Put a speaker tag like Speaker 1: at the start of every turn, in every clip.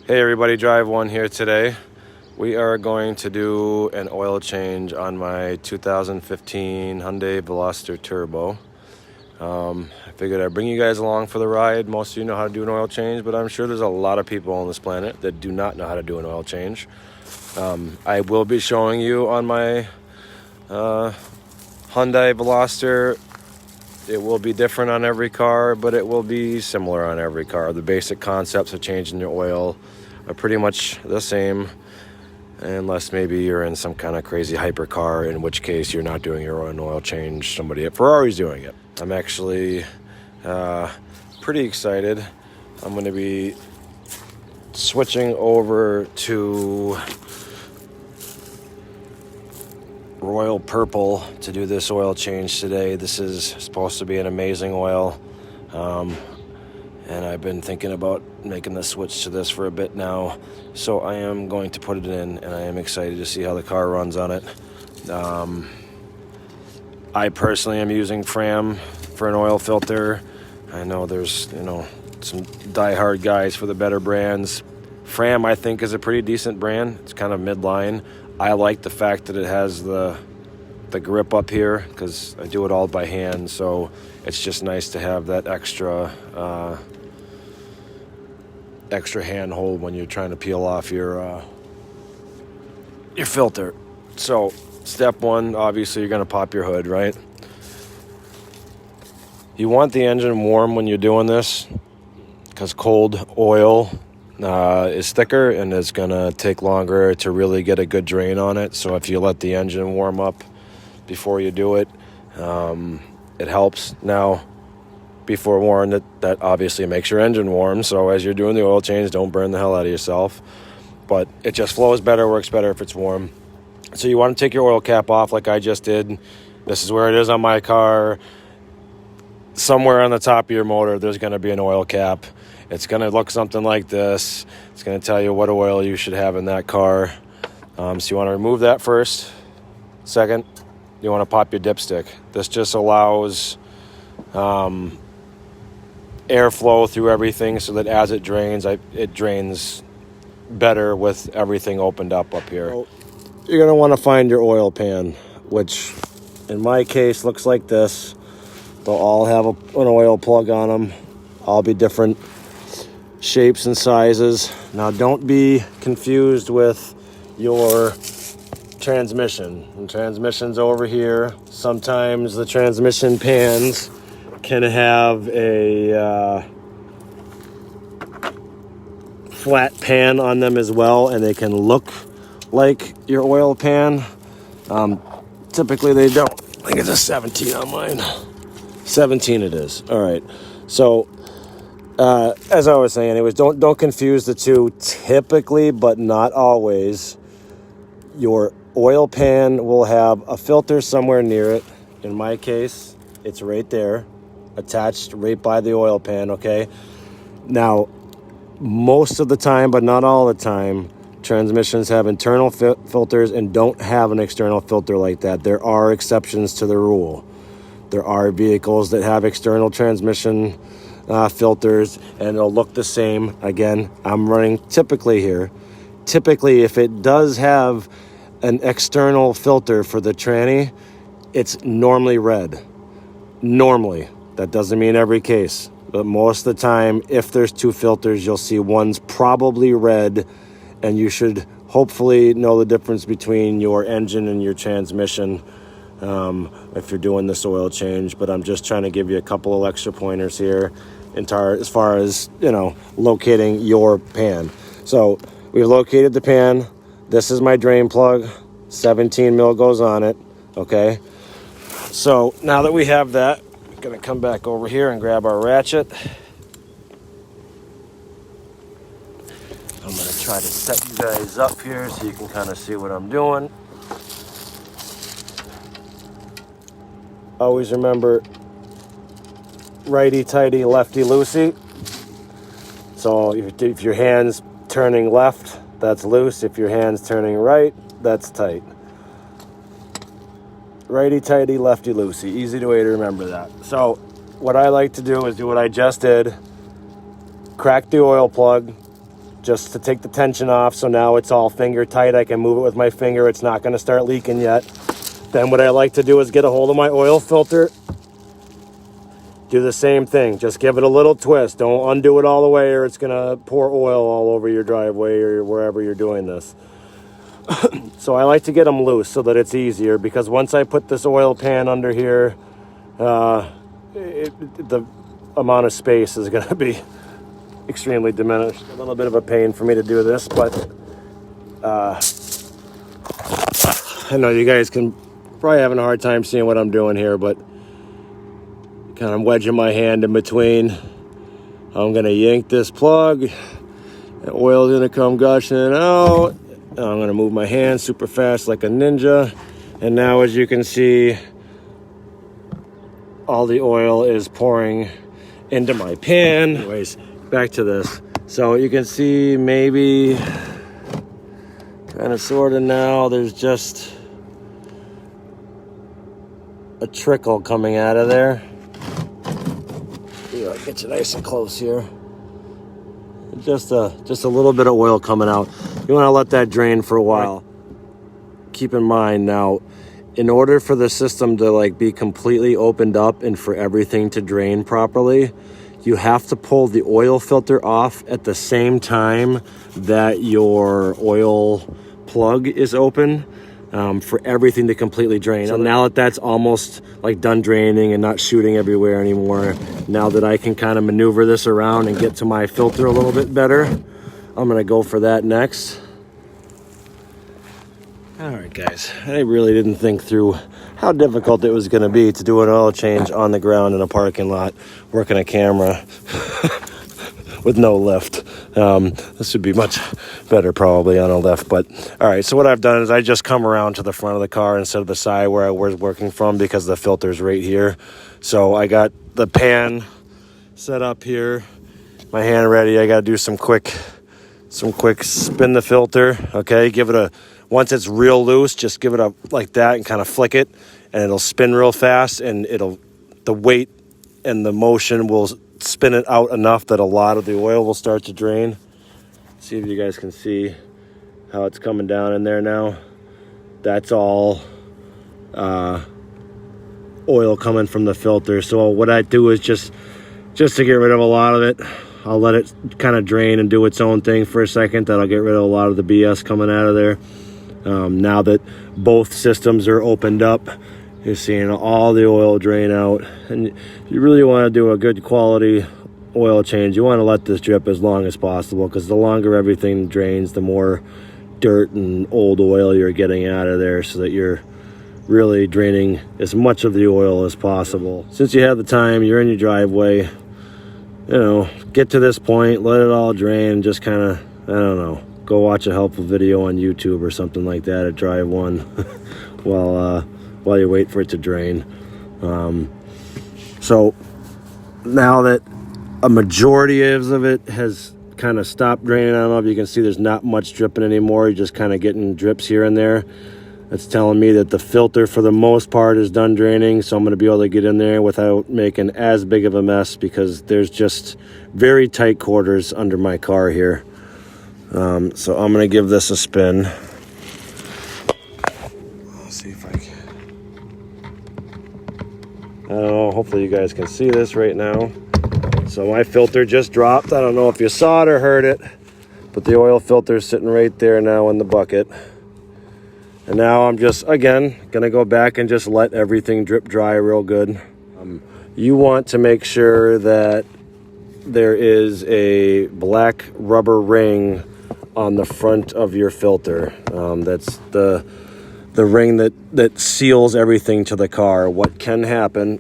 Speaker 1: Hey everybody, Drive One here today. We are going to do an oil change on my 2015 Hyundai Veloster Turbo. I figured I'd bring you guys along for the ride. Most of you know how to do an oil change, but I'm sure there's a lot of people on this planet that do not know how to do an oil change. I will be showing you on my Hyundai Veloster. It will be different on every car, but it will be similar on every car. The basic concepts of changing your oil are pretty much the same, unless maybe you're in some kind of crazy hypercar, in which case you're not doing your own oil change. Somebody at Ferrari's doing it. I'm actually pretty excited. I'm going to be switching over to Royal Purple to do this oil change today. This is supposed to be an amazing oil, and I've been thinking about making the switch to this for a bit now, so I am going to put it in, and I am excited to see how the car runs on it. I personally am using Fram for an oil filter. I know there's some die-hard guys for the better brands. Fram, I think, is a pretty decent brand. It's kind of midline. I like the fact that it has the grip up here, because I do it all by hand, so it's just nice to have that extra handhold when you're trying to peel off your filter. So step one, obviously you're going to pop your hood, right? You want the engine warm when you're doing this, because cold oil is thicker and it's going to take longer to really get a good drain on it. So if you let the engine warm up before you do it, it helps. Now, be forewarned that obviously makes your engine warm, so as you're doing the oil change, don't burn the hell out of yourself. But it just flows better, works better if it's warm. So you want to take your oil cap off like I just did. This is where it is on my car. Somewhere on the top of your motor, there's going to be an oil cap. It's going to look something like this. It's going to tell you what oil you should have in that car. So you want to remove that first. Second, you want to pop your dipstick. This just allows airflow through everything, so that as it drains, it drains better with everything opened up here. So you're going to want to find your oil pan, which in my case looks like this. They'll all have an oil plug on them. All be different shapes and sizes. Now, don't be confused with your transmission. The transmission's over here. Sometimes the transmission pans can have a flat pan on them as well, and they can look like your oil pan. Typically they don't. I think it's a 17 on mine. 17 it is. All right. So as I was saying, anyways, don't confuse the two. Typically, but not always, your oil pan will have a filter somewhere near it. In my case, it's right there, attached right by the oil pan, okay? Now, most of the time, but not all the time, transmissions have internal filters and don't have an external filter like that. There are exceptions to the rule. There are vehicles that have external transmission filters, and it'll look the same. Again, I'm running typically here. Typically, if it does have an external filter for the tranny, it's normally red. Normally. That doesn't mean every case, but most of the time, if there's two filters, you'll see one's probably red, and you should hopefully know the difference between your engine and your transmission if you're doing this oil change. But I'm just trying to give you a couple of extra pointers here as far as, locating your pan. So we've located the pan. This is my drain plug. 17 mil goes on it, okay? So now that we have that, I'm going to come back over here and grab our ratchet. I'm going to try to set you guys up here so you can kind of see what I'm doing. Always remember, righty-tighty, lefty-loosey. So if your hand's turning left, that's loose. If your hand's turning right, that's tight. Righty-tighty, lefty-loosey. Easy way to remember that. So what I like to do is do what I just did. Crack the oil plug. just to take the tension off. So now it's all finger tight. I can move it with my finger. It's not going to start leaking yet. Then what I like to do is get a hold of my oil filter. Do the same thing. Just give it a little twist. Don't undo it all the way, or it's going to pour oil all over your driveway or wherever you're doing this. So I like to get them loose so that it's easier, because once I put this oil pan under here, the amount of space is going to be extremely diminished. A little bit of a pain for me to do this, but I know you guys can probably having a hard time seeing what I'm doing here, but kind of wedging my hand in between. I'm going to yank this plug. The oil's going to come gushing out. I'm going to move my hand super fast like a ninja. And now, as you can see, all the oil is pouring into my pan. Anyways, back to this. So you can see maybe kind of sort of now there's just a trickle coming out of there. I'll get you nice and close here. Just a little bit of oil coming out. You want to let that drain for a while. Keep in mind now, in order for the system to like be completely opened up and for everything to drain properly, you have to pull the oil filter off at the same time that your oil plug is open, for everything to completely drain. So now that that's almost like done draining and not shooting everywhere anymore, now that I can kind of maneuver this around and get to my filter a little bit better, I'm gonna go for that next. All right, guys, I really didn't think through how difficult it was gonna be to do an oil change on the ground in a parking lot, working a camera with no lift. This would be much better probably on a lift, but all right, so what I've done is I just come around to the front of the car instead of the side where I was working from, because the filter's right here. So I got the pan set up here, my hand ready. I got to do some quick spin the filter. Okay, give it a, once it's real loose, just give it a like that and kind of flick it, and it'll spin real fast, and the weight and the motion will spin it out enough that a lot of the oil will start to drain. See if you guys can see how it's coming down in there now. That's all oil coming from the filter. So what I do is just to get rid of a lot of it, I'll let it kind of drain and do its own thing for a second. That'll get rid of a lot of the BS coming out of there. Now that both systems are opened up, you're seeing all the oil drain out. And you really want to do a good quality oil change. You want to let this drip as long as possible, because the longer everything drains, the more dirt and old oil you're getting out of there, so that you're really draining as much of the oil as possible. Since you have the time, you're in your driveway, get to this point, let it all drain, just kind of, I don't know, go watch a helpful video on YouTube or something like that at Drive 1 while you wait for it to drain. So now that a majority of it has kind of stopped draining, I don't know if you can see there's not much dripping anymore. You're just kind of getting drips here and there. That's telling me that the filter for the most part is done draining, so I'm going to be able to get in there without making as big of a mess, because there's just very tight quarters under my car here. So I'm going to give this a spin. Let's see if I can. I don't know, hopefully you guys can see this right now. So my filter just dropped. I don't know if you saw it or heard it, but the oil filter is sitting right there now in the bucket. And now I'm just, again, going to go back and just let everything drip dry real good. You want to make sure that there is a black rubber ring on the front of your filter. That's the ring that seals everything to the car. What can happen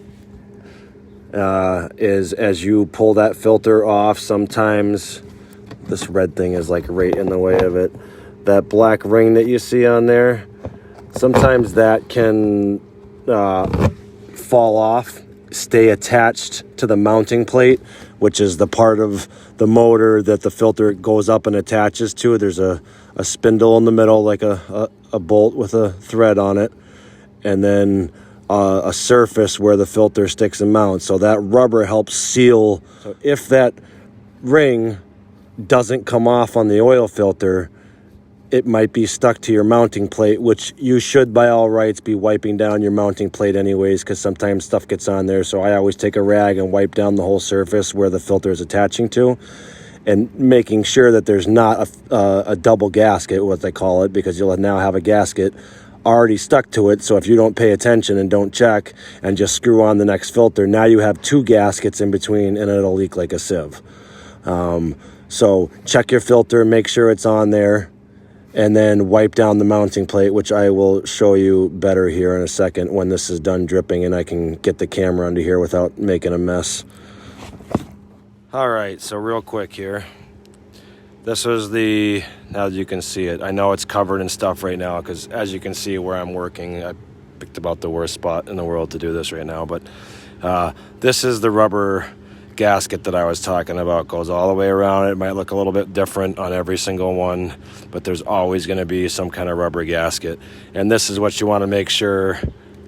Speaker 1: is, as you pull that filter off, sometimes this red thing is like right in the way of it. That black ring that you see on there, sometimes that can fall off, stay attached to the mounting plate, which is the part of the motor that the filter goes up and attaches to. There's a spindle in the middle, like a bolt with a thread on it, and then a surface where the filter sticks and mounts. So that rubber helps seal. So if that ring doesn't come off on the oil filter, it might be stuck to your mounting plate, which you should by all rights be wiping down your mounting plate anyways, because sometimes stuff gets on there. So I always take a rag and wipe down the whole surface where the filter is attaching to, and making sure that there's not a double gasket, what they call it, because you'll now have a gasket already stuck to it. So if you don't pay attention and don't check and just screw on the next filter, now you have two gaskets in between and it'll leak like a sieve. So check your filter, make sure it's on there, and then wipe down the mounting plate, which I will show you better here in a second when this is done dripping and I can get the camera under here without making a mess. All right, so real quick here. This was the, now that you can see it, I know it's covered in stuff right now because as you can see where I'm working, I picked about the worst spot in the world to do this right now, but this is the rubber gasket that I was talking about. Goes all the way around. It might look a little bit different on every single one, but there's always going to be some kind of rubber gasket. And this is what you want to make sure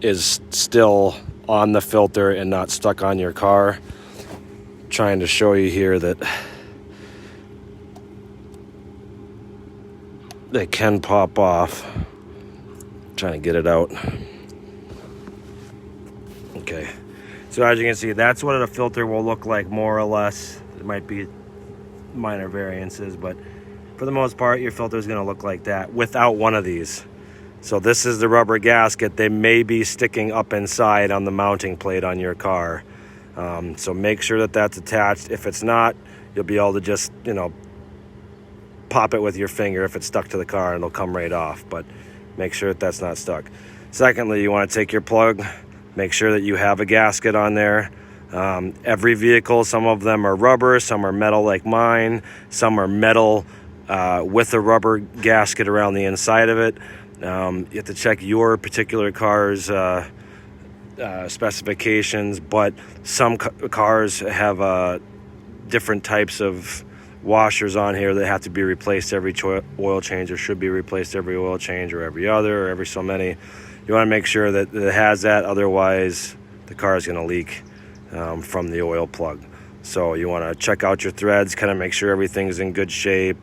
Speaker 1: is still on the filter and not stuck on your car. Trying to show you here that they can pop off. Trying to get it out. Okay. So as you can see, that's what a filter will look like more or less. It might be minor variances, but for the most part, your filter is going to look like that without one of these. So this is the rubber gasket. They may be sticking up inside on the mounting plate on your car. So make sure that that's attached. If it's not, you'll be able to just, pop it with your finger if it's stuck to the car and it'll come right off. But make sure that that's not stuck. Secondly, you want to take your plug. Make sure that you have a gasket on there. Every vehicle, some of them are rubber, some are metal like mine, some are metal with a rubber gasket around the inside of it. You have to check your particular car's specifications, but some cars have different types of washers on here that have to be replaced every oil change, or should be replaced every oil change, or every other, or every so many. You want to make sure that it has that, otherwise the car is going to leak from the oil plug. So you want to check out your threads, kind of make sure everything's in good shape.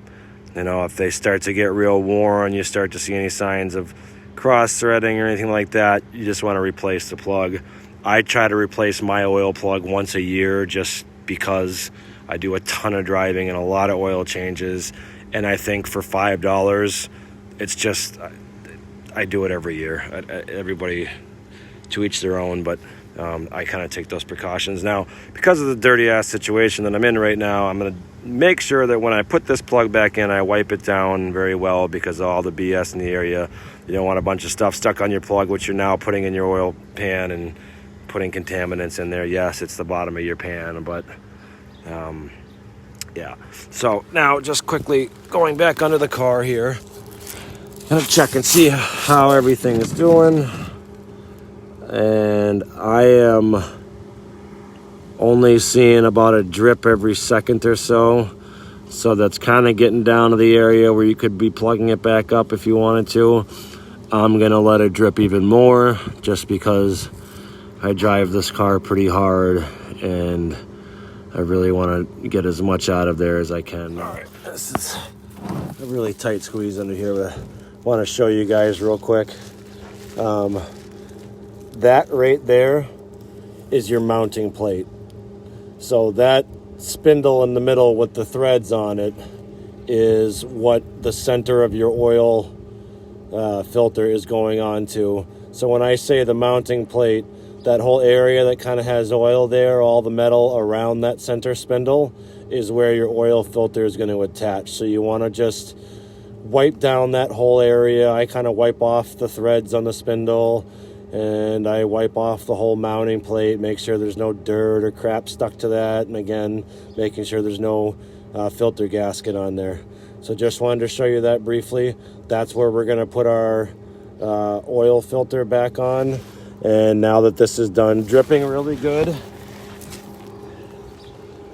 Speaker 1: If they start to get real worn, you start to see any signs of cross-threading or anything like that, you just want to replace the plug. I try to replace my oil plug once a year just because I do a ton of driving and a lot of oil changes. And I think for $5, it's just... I do it every year. Everybody to each their own, but I kind of take those precautions. Now, because of the dirty-ass situation that I'm in right now, I'm going to make sure that when I put this plug back in, I wipe it down very well because of all the BS in the area. You don't want a bunch of stuff stuck on your plug, which you're now putting in your oil pan and putting contaminants in there. Yes, it's the bottom of your pan, but yeah. So now just quickly going back under the car here. Gonna check and see how everything is doing, and I am only seeing about a drip every second or so that's kind of getting down to the area where you could be plugging it back up if you wanted to. I'm gonna let it drip even more just because I drive this car pretty hard and I really want to get as much out of there as I can. All right, this is a really tight squeeze under here, but I want to show you guys real quick. That right there is your mounting plate. So that spindle in the middle with the threads on it is what the center of your oil filter is going on to. So when I say the mounting plate, that whole area that kind of has oil there, all the metal around that center spindle is where your oil filter is going to attach. So you want to just wipe down that whole area. I kind of wipe off the threads on the spindle, and I wipe off the whole mounting plate, make sure there's no dirt or crap stuck to that, and again, making sure there's no filter gasket on there. So just wanted to show you that briefly. That's where we're going to put our oil filter back on. And now that this is done dripping really good,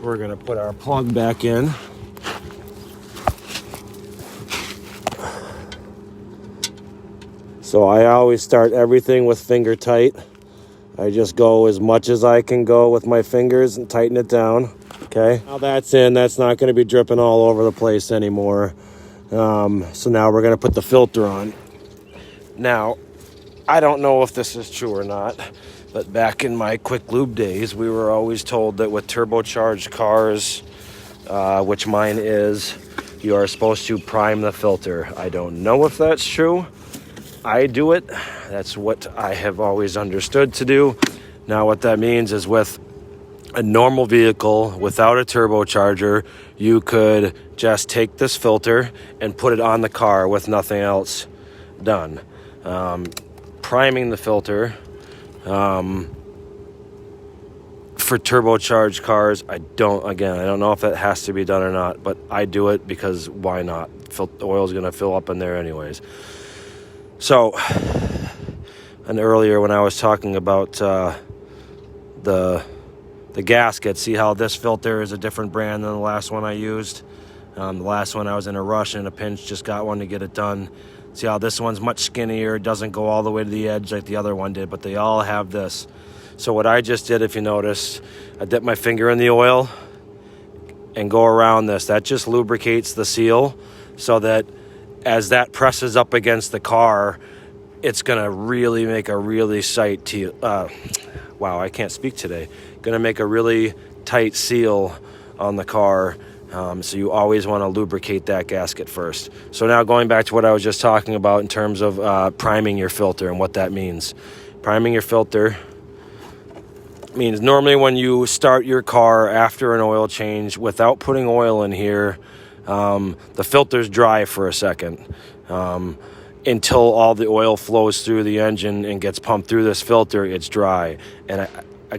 Speaker 1: we're going to put our plug back in. So I always start everything with finger tight. I just go as much as I can go with my fingers and tighten it down. Okay, now that's in, that's not going to be dripping all over the place anymore. So now we're going to put the filter on. Now, I don't know if this is true or not, but back in my quick lube days, we were always told that with turbocharged cars, which mine is, you are supposed to prime the filter. I don't know if that's true. I do it. That's what I have always understood to do. Now, what that means is with a normal vehicle without a turbocharger, you could just take this filter and put it on the car with nothing else done. Priming the filter for turbocharged cars, I don't know if that has to be done or not, but I do it because why not? The oil's going to fill up in there anyways. So, and earlier when I was talking about the gasket, see how this filter is a different brand than the last one I used? The last one I was in a rush and a pinch, just got one to get it done. See how this one's much skinnier, doesn't go all the way to the edge like the other one did, but they all have this. So what I just did, if you notice, I dipped my finger in the oil and go around this. That just lubricates the seal so that as that presses up against the car, it's going to really make a really wow, I can't speak today. Going to make a really tight seal on the car. So you always want to lubricate that gasket first. So now going back to what I was just talking about in terms of priming your filter and what that means. Priming your filter means normally when you start your car after an oil change without putting oil in here, the filter's dry for a second until all the oil flows through the engine and gets pumped through this filter. It's dry. And I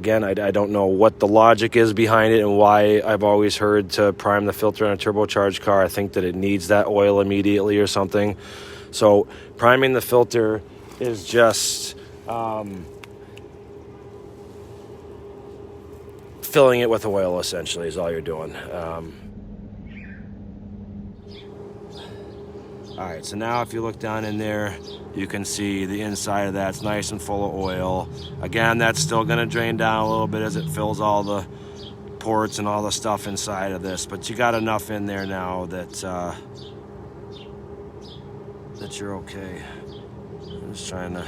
Speaker 1: don't know what the logic is behind it and why I've always heard to prime the filter on a turbocharged car. I think that it needs that oil immediately or something. So priming the filter is just filling it with oil, essentially, is all you're doing. All right, so now if you look down in there, you can see the inside of that's nice and full of oil. Again, that's still going to drain down a little bit as it fills all the ports and all the stuff inside of this. But you got enough in there now that you're okay. I'm just trying to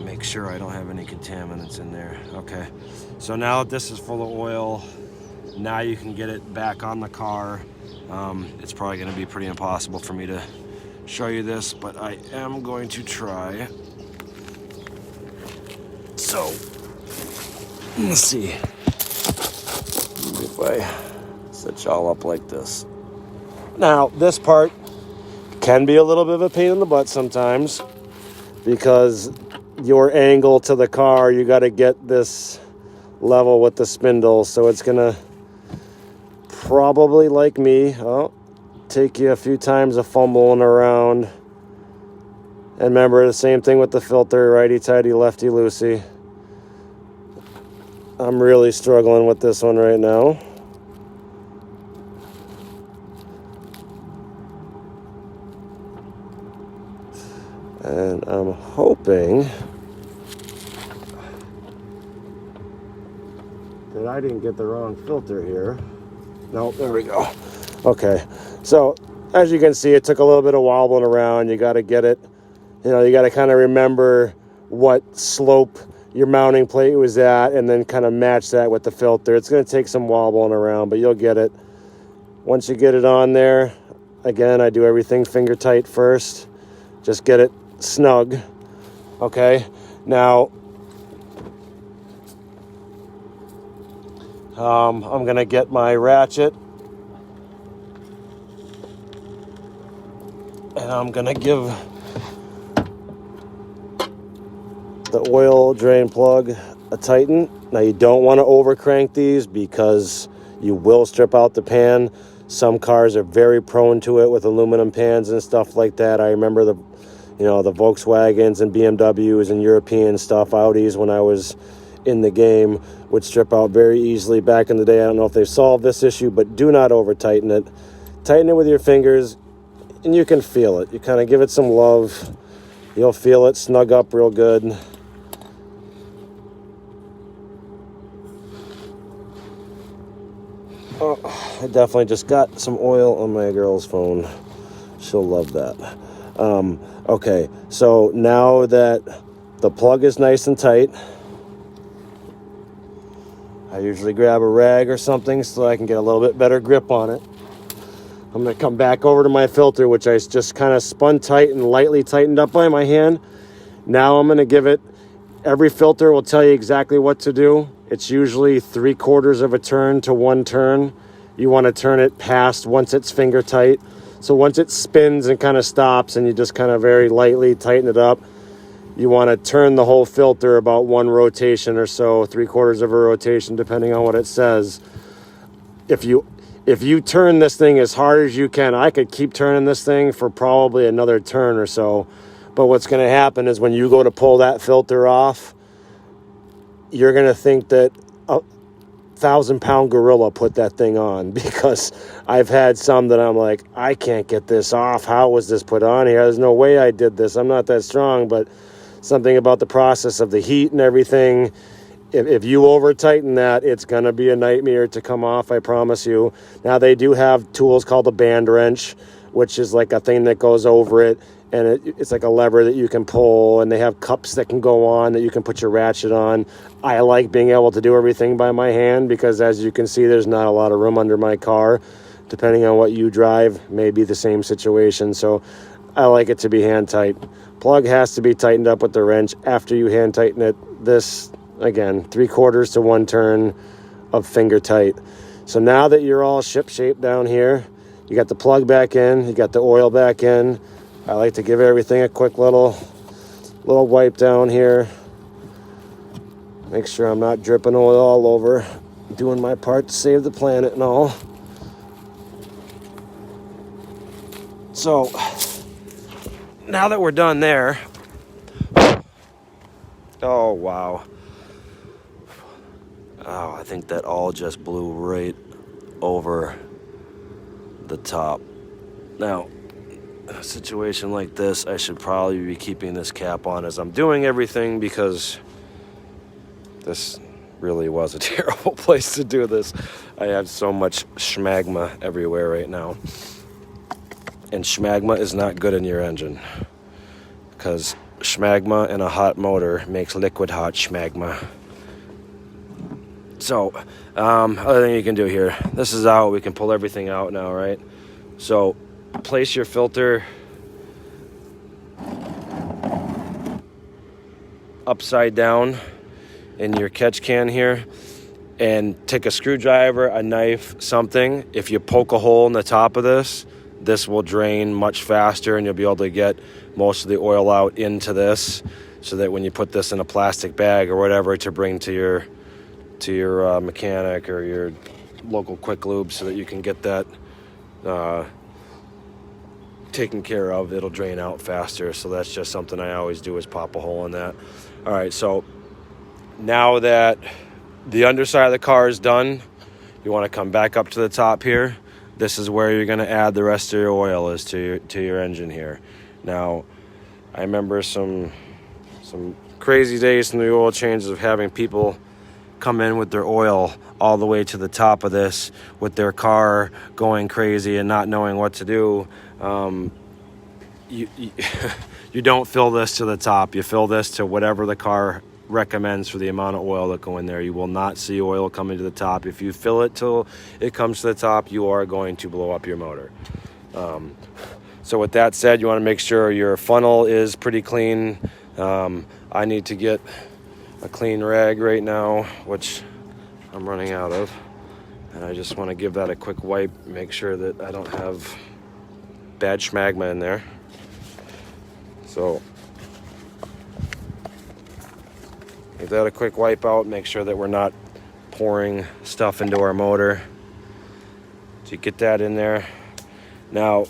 Speaker 1: make sure I don't have any contaminants in there. Okay, so now that this is full of oil, now you can get it back on the car. It's probably going to be pretty impossible for me to show you this, but I am going to try. So, let's see if I set y'all up like this. Now, this part can be a little bit of a pain in the butt sometimes because your angle to the car, you got to get this level with the spindle, so it's going to probably, like me, take you a few times of fumbling around. And remember, the same thing with the filter, righty-tighty, lefty-loosey. I'm really struggling with this one right now. And I'm hoping that I didn't get the wrong filter here. Nope, there we go. Okay, so as you can see, it took a little bit of wobbling around. You got to get it, you got to kind of remember what slope your mounting plate was at and then kind of match that with the filter. It's going to take some wobbling around, but you'll get it. Once you get it on there, again, I do everything finger tight first. Just get it snug. Okay, now I'm going to get my ratchet and I'm going to give the oil drain plug a tighten. Now you don't want to over crank these because you will strip out the pan. Some cars are very prone to it with aluminum pans and stuff like that. I remember the Volkswagens and BMWs and European stuff, Audis, when I was in the game, would strip out very easily back in the day. I don't know if they've solved this issue, but do not over tighten it. Tighten it with your fingers and you can feel it. You kind of give it some love. You'll feel it snug up real good. Oh, I definitely just got some oil on my girl's phone. She'll love that. Okay, so now that the plug is nice and tight, I usually grab a rag or something so I can get a little bit better grip on it. I'm going to come back over to my filter, which I just kind of spun tight and lightly tightened up by my hand. Now I'm going to give it, every filter will tell you exactly what to do. It's usually 3/4 of a turn to 1 turn. You want to turn it past once it's finger tight. So once it spins and kind of stops and you just kind of very lightly tighten it up, you want to turn the whole filter about 1 rotation or so, 3/4 of a rotation, depending on what it says. If you turn this thing as hard as you can, I could keep turning this thing for probably another turn or so. But what's going to happen is when you go to pull that filter off, you're going to think that a 1,000-pound gorilla put that thing on, because I've had some that I'm like, I can't get this off. How was this put on here? There's no way I did this. I'm not that strong, but something about the process of the heat and everything, if you over tighten that, it's going to be a nightmare to come off, I promise you. Now, they do have tools called a band wrench, which is like a thing that goes over it, and it's like a lever that you can pull, and they have cups that can go on that you can put your ratchet on. I like being able to do everything by my hand because, as you can see, there's not a lot of room under my car. Depending on what you drive, may be the same situation, so I like it to be hand tight. Plug has to be tightened up with the wrench after you hand tighten it. This, again, 3/4 to 1 turn of finger tight. So now that you're all ship shape down here, you got the plug back in, you got the oil back in. I like to give everything a quick little wipe down here. Make sure I'm not dripping oil all over. Doing my part to save the planet and all. So now that we're done there, oh wow. Oh, I think that all just blew right over the top. Now, in a situation like this, I should probably be keeping this cap on as I'm doing everything, because this really was a terrible place to do this. I have so much schmagma everywhere right now. And schmagma is not good in your engine, because schmagma in a hot motor makes liquid hot schmagma. So, other thing you can do here, this is out, we can pull everything out now, right? So, place your filter upside down in your catch can here, and take a screwdriver, a knife, something. If you poke a hole in the top of this will drain much faster, and you'll be able to get most of the oil out into this, so that when you put this in a plastic bag or whatever to bring to your mechanic or your local quick lube, so that you can get that taken care of, it'll drain out faster. So that's just something I always do, is pop a hole in that. All right, so now that the underside of the car is done, you want to come back up to the top here. This is where you're going to add the rest of your oil, is to your engine here. Now, I remember some crazy days in the oil changes of having people come in with their oil all the way to the top of this, with their car going crazy and not knowing what to do. You don't fill this to the top. You fill this to whatever the car recommends for the amount of oil that go in there. You will not see oil coming to the top. If you fill it till it comes to the top, you are going to blow up your motor. So with that said, you want to make sure your funnel is pretty clean. I need to get a clean rag right now, which I'm running out of, and I just want to give that a quick wipe, make sure that I don't have bad schmagma in there. So give that a quick wipe out, make sure that we're not pouring stuff into our motor. So you get that in there. Now,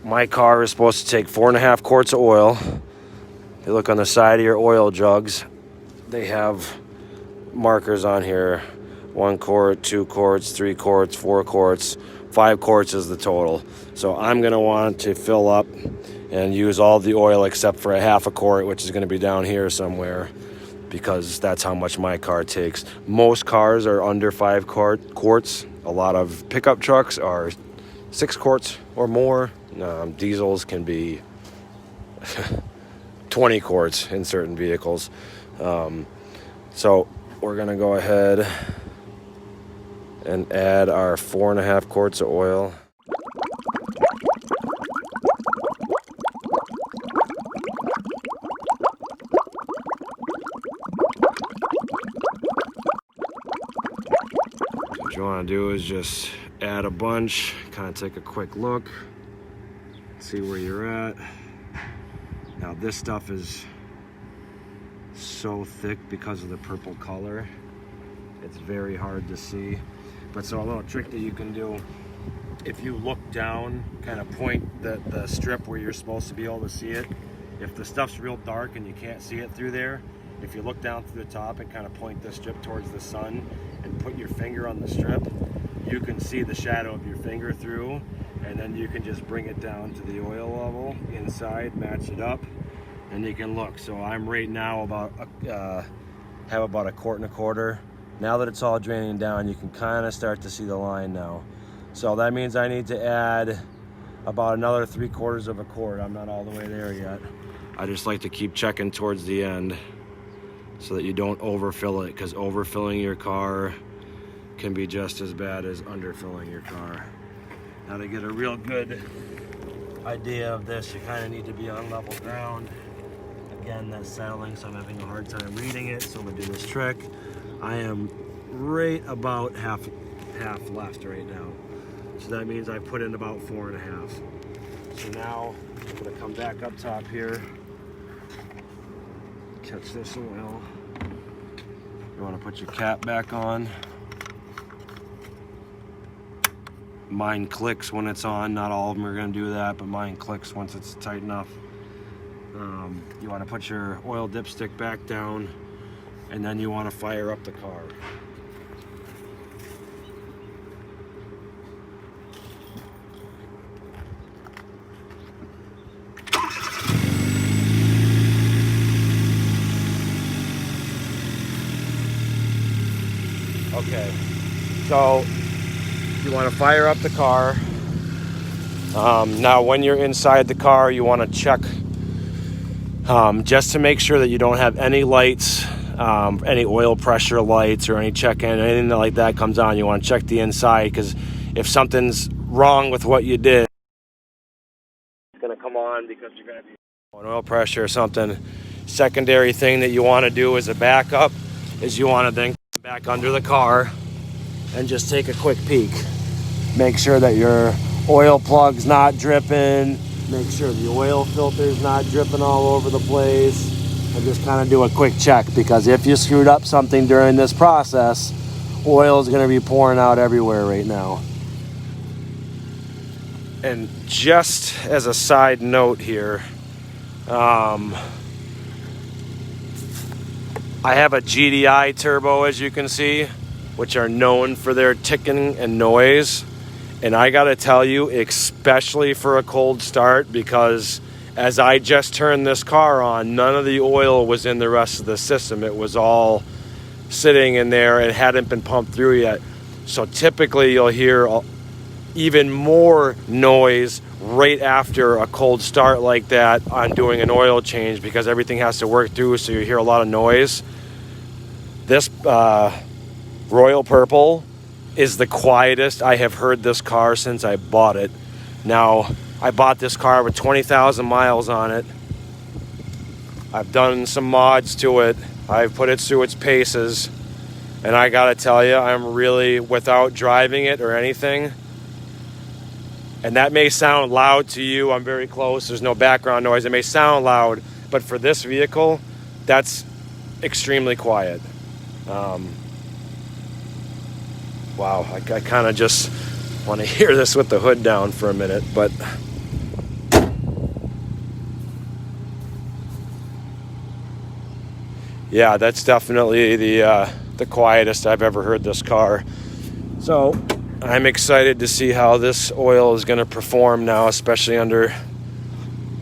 Speaker 1: my car is supposed to take 4.5 quarts of oil. You look on the side of your oil jugs, they have markers on here: 1 quart, 2 quarts, 3 quarts, 4 quarts, 5 quarts is the total. So I'm going to want to fill up and use all the oil except for a 1/2 quart, which is going to be down here somewhere, because that's how much my car takes. Most cars are under 5 quarts. A lot of pickup trucks are 6 quarts or more. Diesels can be 20 quarts in certain vehicles. So we're going to go ahead and add our 4.5 quarts of oil. What you want to do is just add a bunch, kind of take a quick look, see where you're at. Now this stuff is so thick because of the purple color. It's very hard to see. But so a little trick that you can do, if you look down, kind of point the strip where you're supposed to be able to see it. If the stuff's real dark and you can't see it through there, if you look down through the top and kind of point the strip towards the sun and put your finger on the strip, you can see the shadow of your finger through, and then you can just bring it down to the oil level inside, match it up, and you can look. So I'm right now have about 1.25 quarts. Now that it's all draining down, you can kind of start to see the line now. So that means I need to add about another 3/4 quart. I'm not all the way there yet. I just like to keep checking towards the end so that you don't overfill it, because overfilling your car can be just as bad as underfilling your car. Now to get a real good idea of this, you kind of need to be on level ground. Again, that's settling, so I'm having a hard time reading it, so I'm gonna do this trick. I am right about half left right now. So that means I put in about 4.5. So now I'm gonna come back up top here, catch this oil. You wanna put your cap back on. Mine clicks when it's on. Not all of them are gonna do that, but mine clicks once it's tight enough. You wanna put your oil dipstick back down, and then you wanna fire up the car. Okay, so you want to fire up the car. Now when you're inside the car, you want to check just to make sure that you don't have any lights, any oil pressure lights or any check-in, anything like that comes on. You want to check the inside, because if something's wrong with what you did, it's going to come on because you're going to be on oil pressure or something. Secondary thing that you want to do as a backup is you want to then come back under the car and just take a quick peek. Make sure that your oil plug's not dripping. Make sure the oil filter's not dripping all over the place. And just kind of do a quick check, because if you screwed up something during this process, oil is going to be pouring out everywhere right now. And just as a side note here, I have a GDI turbo, as you can see, which are known for their ticking and noise. And I gotta tell you, especially for a cold start, because as I just turned this car on, none of the oil was in the rest of the system. It was all sitting in there and hadn't been pumped through yet. So typically you'll hear even more noise right after a cold start like that on doing an oil change, because everything has to work through, so you hear a lot of noise. This Royal Purple is the quietest I have heard this car since I bought it. Now, I bought this car with 20,000 miles on it. I've done some mods to it. I've put it through its paces. And I gotta tell you, I'm really, without driving it or anything, and that may sound loud to you, I'm very close, there's no background noise, it may sound loud, but for this vehicle, that's extremely quiet. Wow, I kind of just want to hear this with the hood down for a minute, but yeah, that's definitely the quietest I've ever heard this car. So I'm excited to see how this oil is going to perform now, especially under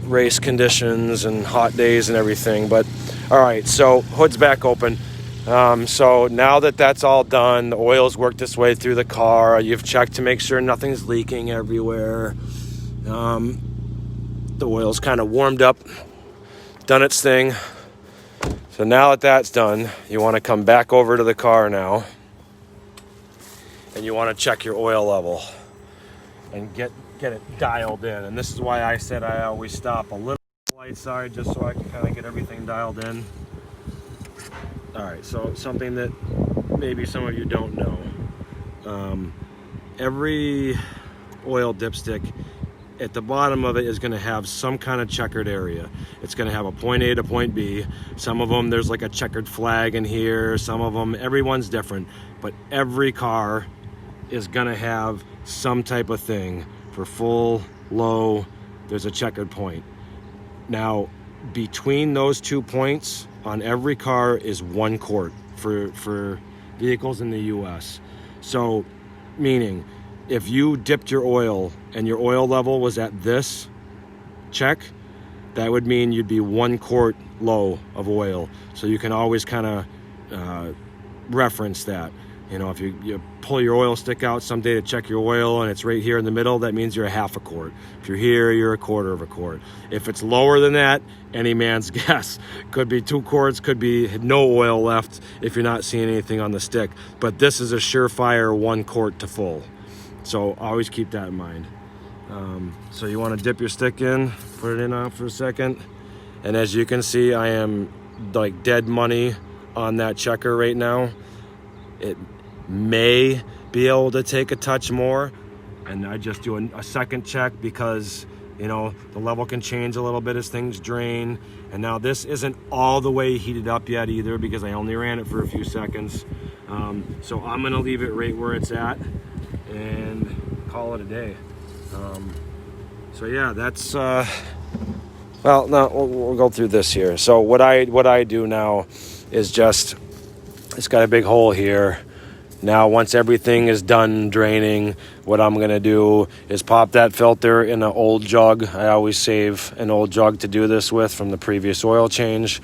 Speaker 1: race conditions and hot days and everything. But all right, so hood's back open. So now that that's all done, the oil's worked its way through the car, you've checked to make sure nothing's leaking everywhere. The oil's kind of warmed up, done its thing. So now that that's done, you want to come back over to the car now, and you want to check your oil level and get it dialed in. And this is why I said I always stop a little on the light side, just so I can kind of get everything dialed in. All right, so something that maybe some of you don't know. Every oil dipstick, at the bottom of it is going to have some kind of checkered area. It's going to have a point A to point B. Some of them, there's like a checkered flag in here. Some of them, everyone's different. But every car is going to have some type of thing. For full, low, there's a checkered point. Now, between those 2 points on every car is 1 quart for vehicles in the US. So, meaning, if you dipped your oil and your oil level was at this check, that would mean you'd be 1 quart low of oil. So you can always kind of reference that. You know, if you pull your oil stick out someday to check your oil and it's right here in the middle, that means you're a half a quart. If you're here, you're a quarter of a quart. If it's lower than that, any man's guess. Could be 2 quarts, could be no oil left if you're not seeing anything on the stick. But this is a surefire 1 quart to full. So always keep that in mind. So you want to dip your stick in, put it in on for a second. And as you can see, I am like dead money on that checker right now. It may be able to take a touch more, and I just do a second check because, you know, the level can change a little bit as things drain. And now this isn't all the way heated up yet either, because I only ran it for a few seconds. So I'm gonna leave it right where it's at and call it a day. So yeah, that's well, no, we'll go through this here. So what I do now is just, it's got a big hole here. Now, once everything is done draining, what I'm going to do is pop that filter in an old jug. I always save an old jug to do this with from the previous oil change.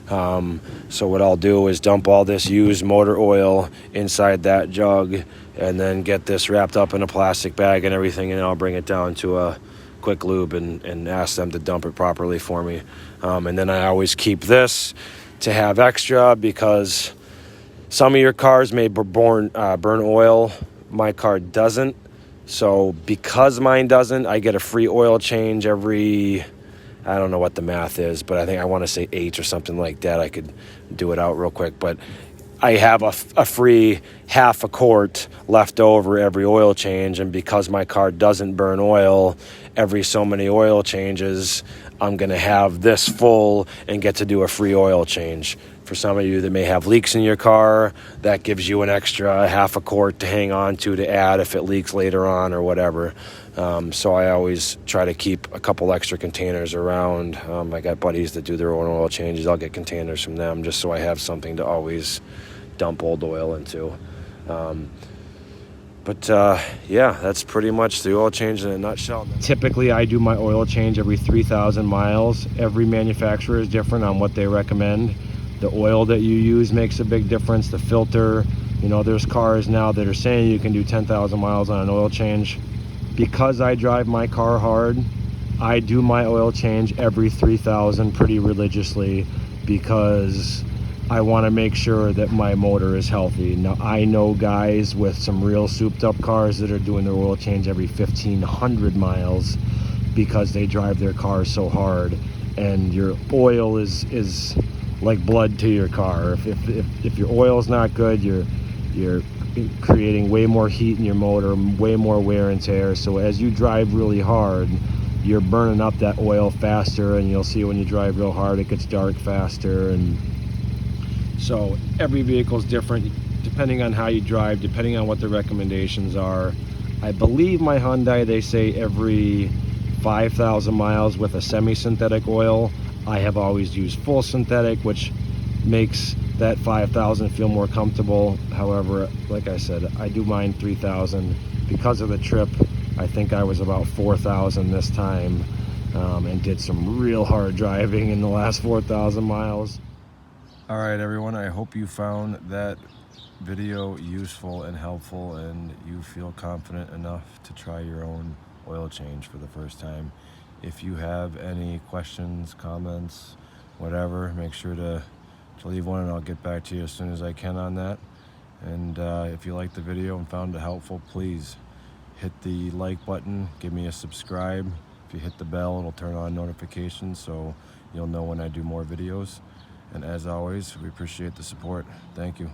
Speaker 1: So what I'll do is dump all this used motor oil inside that jug and then get this wrapped up in a plastic bag and everything, and I'll bring it down to a quick lube and ask them to dump it properly for me. And then I always keep this to have extra, because some of your cars may burn oil. My car doesn't. So because mine doesn't, I get a free oil change every, I don't know what the math is, but I think I want to say 8 or something like that. I could do it out real quick. But I have a free half a quart left over every oil change. And because my car doesn't burn oil every so many oil changes, I'm going to have this full and get to do a free oil change. For some of you that may have leaks in your car, that gives you an extra half a quart to hang on to add if it leaks later on or whatever. So I always try to keep a couple extra containers around. I got buddies that do their own oil changes. I'll get containers from them just so I have something to always dump old oil into. Yeah, that's pretty much the oil change in a nutshell. Typically, I do my oil change every 3,000 miles. Every manufacturer is different on what they recommend. The oil that you use makes a big difference. The filter, you know, there's cars now that are saying you can do 10,000 miles on an oil change. Because I drive my car hard, I do my oil change every 3,000 pretty religiously, because I want to make sure that my motor is healthy. Now, I know guys with some real souped up cars that are doing their oil change every 1,500 miles because they drive their cars so hard, and your oil is like blood to your car. If your oil's not good, you're creating way more heat in your motor, way more wear and tear. So as you drive really hard, you're burning up that oil faster, and you'll see when you drive real hard, it gets dark faster. And so every vehicle is different depending on how you drive, depending on what the recommendations are. I believe my Hyundai, they say every 5,000 miles with a semi-synthetic oil. I have always used full synthetic, which makes that 5,000 feel more comfortable. However, like I said, I do mine 3,000. Because of the trip, I think I was about 4,000 this time, and did some real hard driving in the last 4,000 miles. All right, everyone, I hope you found that video useful and helpful, and you feel confident enough to try your own oil change for the first time. If you have any questions, comments, whatever, make sure to leave one, and I'll get back to you as soon as I can on that. And if you liked the video and found it helpful, please hit the like button, give me a subscribe. If you hit the bell, it'll turn on notifications so you'll know when I do more videos. And as always, we appreciate the support. Thank you.